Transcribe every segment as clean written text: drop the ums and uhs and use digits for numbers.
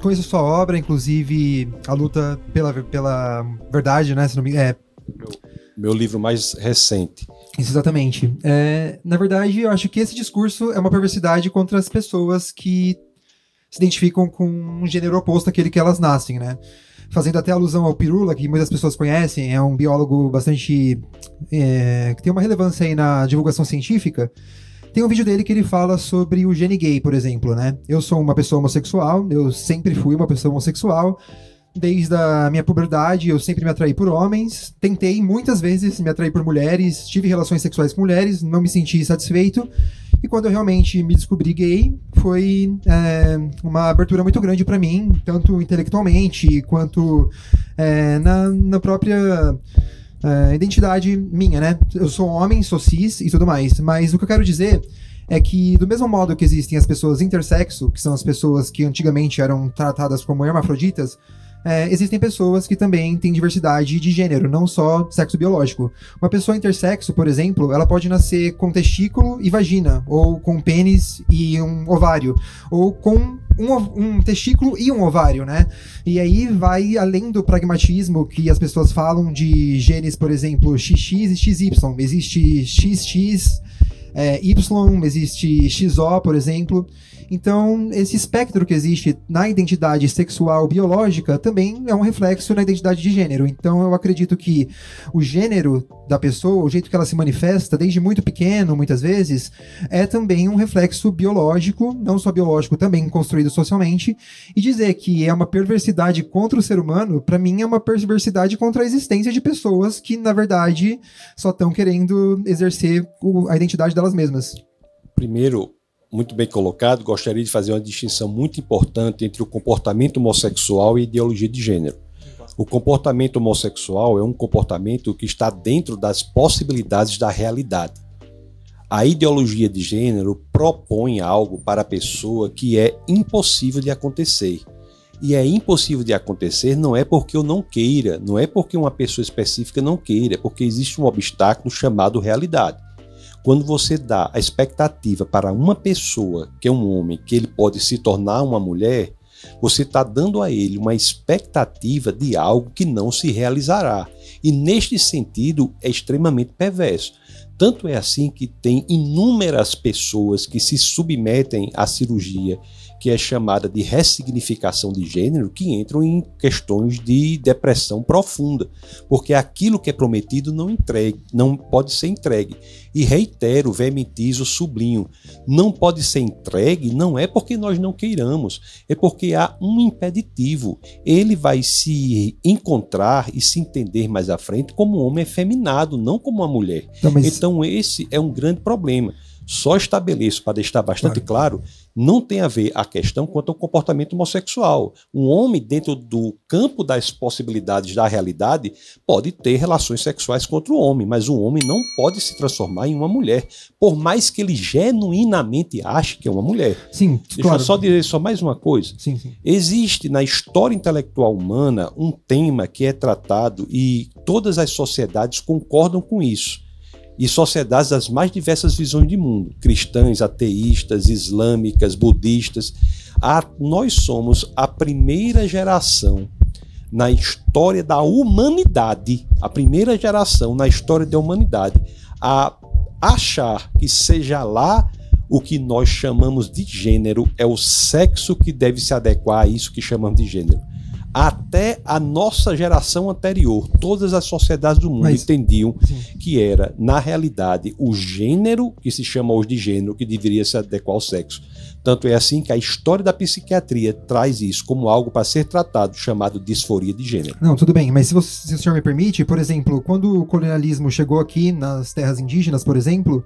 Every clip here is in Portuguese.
conheço sua obra, inclusive a luta pela verdade, né? Se não me... Meu livro mais recente. Isso, exatamente. Na verdade, eu acho que esse discurso é uma perversidade contra as pessoas que se identificam com um gênero oposto àquele que elas nascem, né? Fazendo até alusão ao Pirula, que muitas pessoas conhecem, é um biólogo bastante... que tem uma relevância aí na divulgação científica. Tem um vídeo dele que ele fala sobre o gene gay, por exemplo, né? Eu sou uma pessoa homossexual, eu sempre fui uma pessoa homossexual. Desde a minha puberdade, eu sempre me atraí por homens. Tentei muitas vezes me atrair por mulheres, tive relações sexuais com mulheres, não me senti satisfeito. E quando eu realmente me descobri gay, foi uma abertura muito grande pra mim, tanto intelectualmente quanto na própria identidade minha, né? Eu sou homem, sou cis e tudo mais. Mas o que eu quero dizer é que, do mesmo modo que existem as pessoas intersexo, que são as pessoas que antigamente eram tratadas como hermafroditas, existem pessoas que também têm diversidade de gênero, não só sexo biológico. Uma pessoa intersexo, por exemplo, ela pode nascer com testículo e vagina, ou com pênis e um ovário, ou com um testículo e um ovário, né? E aí vai além do pragmatismo que as pessoas falam de genes, por exemplo, XX e XY. Existe XX, Y, existe XO, por exemplo. Então, esse espectro que existe na identidade sexual biológica também é um reflexo na identidade de gênero. Então, eu acredito que o gênero da pessoa, o jeito que ela se manifesta, desde muito pequeno, muitas vezes, é também um reflexo biológico, não só biológico, também construído socialmente. E dizer que é uma perversidade contra o ser humano, para mim, é uma perversidade contra a existência de pessoas que, na verdade, só estão querendo exercer a identidade delas mesmas. Primeiro, muito bem colocado, gostaria de fazer uma distinção muito importante entre o comportamento homossexual e a ideologia de gênero. O comportamento homossexual é um comportamento que está dentro das possibilidades da realidade. A ideologia de gênero propõe algo para a pessoa que é impossível de acontecer. E é impossível de acontecer não é porque eu não queira, não é porque uma pessoa específica não queira, é porque existe um obstáculo chamado realidade. Quando você dá a expectativa para uma pessoa, que é um homem, que ele pode se tornar uma mulher, você está dando a ele uma expectativa de algo que não se realizará. E neste sentido é extremamente perverso. Tanto é assim que tem inúmeras pessoas que se submetem à cirurgia, que é chamada de ressignificação de gênero, que entram em questões de depressão profunda, porque aquilo que é prometido não pode ser entregue. E reitero, veementizo, sublinho, não pode ser entregue não é porque nós não queiramos, é porque há um impeditivo. Ele vai se encontrar e se entender mais à frente como um homem efeminado, não como uma mulher. Então esse é um grande problema. Só estabeleço, para deixar bastante claro, não tem a ver a questão quanto ao comportamento homossexual. Um homem, dentro do campo das possibilidades da realidade, pode ter relações sexuais com outro homem, mas um homem não pode se transformar em uma mulher, por mais que ele genuinamente ache que é uma mulher. Sim, Deixa eu só dizer só mais uma coisa. Sim, sim. Existe na história intelectual humana um tema que é tratado e todas as sociedades concordam com isso. E sociedades das mais diversas visões de mundo, cristãs, ateístas, islâmicas, budistas. Nós somos a primeira geração na história da humanidade, a primeira geração na história da humanidade a achar que seja lá o que nós chamamos de gênero é o sexo que deve se adequar a isso que chamamos de gênero. Até a nossa geração anterior, todas as sociedades do mundo entendiam que era, na realidade, o gênero, que se chama hoje de gênero, que deveria se adequar ao sexo. Tanto é assim que a história da psiquiatria traz isso como algo para ser tratado, chamado disforia de gênero. Não, tudo bem, mas se o senhor me permite, por exemplo, quando o colonialismo chegou aqui nas terras indígenas, por exemplo,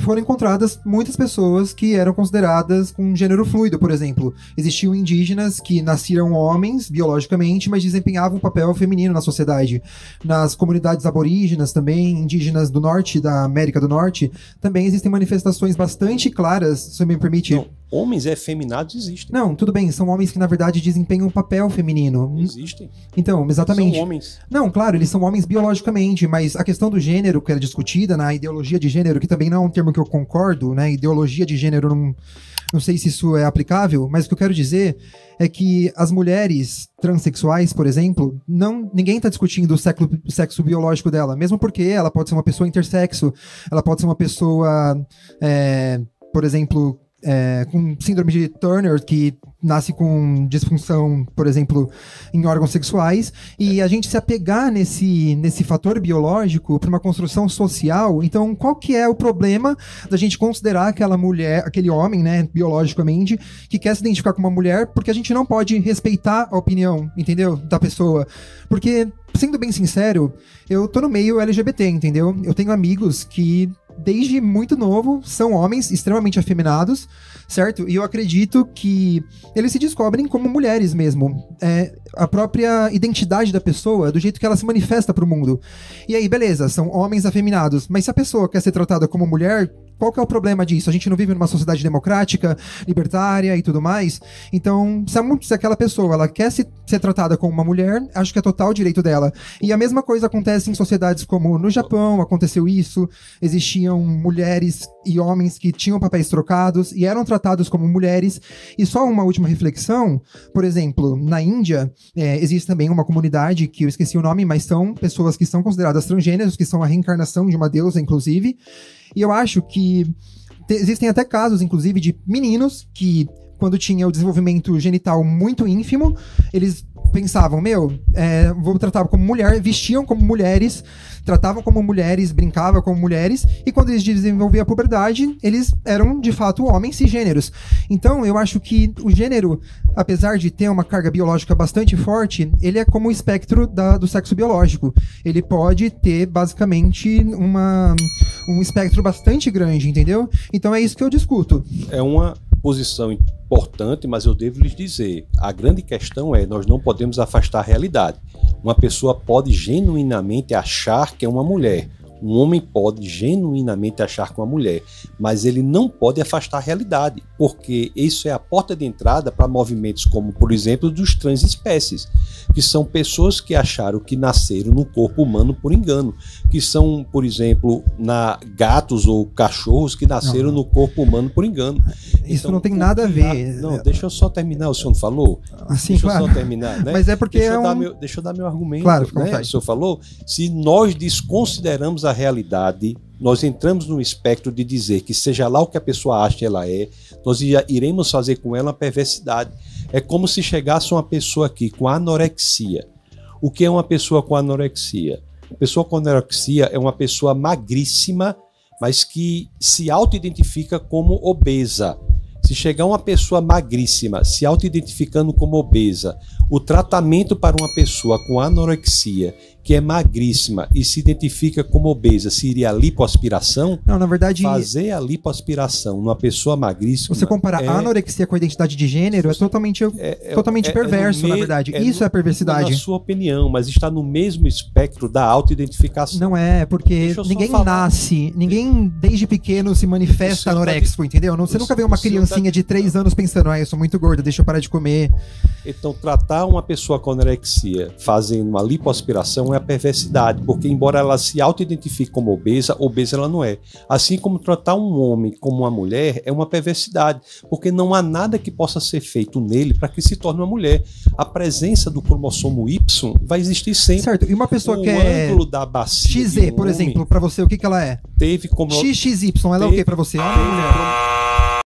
foram encontradas muitas pessoas que eram consideradas com gênero fluido, por exemplo. Existiam indígenas que nasceram homens, biologicamente, mas desempenhavam um papel feminino na sociedade. Nas comunidades aborígenas também, indígenas do norte, da América do Norte, também existem manifestações bastante claras, se me permite... Não. Homens efeminados existem. Não, tudo bem, são homens que na verdade desempenham um papel feminino. Existem. Então, exatamente. São homens. Não, claro, eles são homens biologicamente, mas a questão do gênero que era discutida na ideologia de gênero, que também não é um termo que eu concordo, né? Ideologia de gênero não sei se isso é aplicável, mas o que eu quero dizer é que as mulheres transexuais, por exemplo, ninguém está discutindo o sexo biológico dela, mesmo porque ela pode ser uma pessoa intersexo, ela pode ser uma pessoa, por exemplo, com síndrome de Turner, que nasce com disfunção, por exemplo, em órgãos sexuais, e a gente se apegar nesse fator biológico para uma construção social. Então, qual que é o problema da gente considerar aquela mulher, aquele homem, né, biologicamente, que quer se identificar com uma mulher, porque a gente não pode respeitar a opinião, entendeu, da pessoa? Porque, sendo bem sincero, eu tô no meio LGBT, entendeu? Eu tenho amigos que desde muito novo, são homens extremamente afeminados, certo? E eu acredito que eles se descobrem como mulheres mesmo. A própria identidade da pessoa, do jeito que ela se manifesta pro mundo. E aí, beleza, são homens afeminados, mas se a pessoa quer ser tratada como mulher, qual que é o problema disso? A gente não vive numa sociedade democrática, libertária e tudo mais? Então, se aquela pessoa ela quer ser tratada como uma mulher, acho que é total direito dela. E a mesma coisa acontece em sociedades como no Japão, aconteceu isso, existiam mulheres e homens que tinham papéis trocados e eram tratados como mulheres. E só uma última reflexão, por exemplo, na Índia, existe também uma comunidade que eu esqueci o nome, mas são pessoas que são consideradas transgêneros, que são a reencarnação de uma deusa, inclusive. E eu acho que existem até casos, inclusive, de meninos que, quando tinha o desenvolvimento genital muito ínfimo, eles pensavam, vou tratar como mulher, vestiam como mulheres, tratavam como mulheres, brincavam como mulheres, e quando eles desenvolviam a puberdade, eles eram, de fato, homens cisgêneros. Então, eu acho que o gênero, apesar de ter uma carga biológica bastante forte, ele é como o espectro do sexo biológico. Ele pode ter, basicamente, um espectro bastante grande, entendeu? Então, é isso que eu discuto. É uma posição importante, mas eu devo lhes dizer, a grande questão é, nós não podemos afastar a realidade. Uma pessoa pode genuinamente achar que é uma mulher. Um homem pode genuinamente achar que é uma mulher, mas ele não pode afastar a realidade, porque isso é a porta de entrada para movimentos como, por exemplo, dos transespécies, que são pessoas que acharam que nasceram no corpo humano por engano, que são, por exemplo, gatos ou cachorros que nasceram no corpo humano por engano. Isso então, não tem nada a ver. Não, deixa eu só terminar, o senhor não falou? Assim, deixa claro. eu só terminar, né? Mas é porque deixa eu dar meu argumento, claro, fica à né? vontade. O senhor falou, se nós desconsideramos a realidade, nós entramos no espectro de dizer que seja lá o que a pessoa acha que ela é, nós iremos fazer com ela uma perversidade. É como se chegasse uma pessoa aqui com anorexia. O que é uma pessoa com anorexia? Uma pessoa com anorexia é uma pessoa magríssima, mas que se auto-identifica como obesa. Se chegar uma pessoa magríssima, se auto-identificando como obesa, o tratamento para uma pessoa com anorexia, que é magríssima e se identifica como obesa, seria a lipoaspiração? Não, na verdade... Fazer a lipoaspiração numa pessoa magríssima... Você comparar a anorexia com a identidade de gênero é totalmente perverso, na verdade. Isso é perversidade. Na sua opinião, mas está no mesmo espectro da auto-identificação. Não é, porque ninguém nasce, ninguém desde pequeno se manifesta anoréxico, entendeu? Você nunca vê uma criancinha de 3 anos pensando, eu sou muito gorda, deixa eu parar de comer. Então, tratar uma pessoa com anorexia fazendo uma lipoaspiração é a perversidade, porque embora ela se auto-identifique como obesa ela não é. Assim como tratar um homem como uma mulher é uma perversidade, porque não há nada que possa ser feito nele para que se torne uma mulher. A presença do cromossomo Y vai existir sempre. Certo, e uma pessoa que é ângulo da bacia XZ, por exemplo, para você, o que ela é? Teve como... XXY, ela é o que para você? É uma mulher.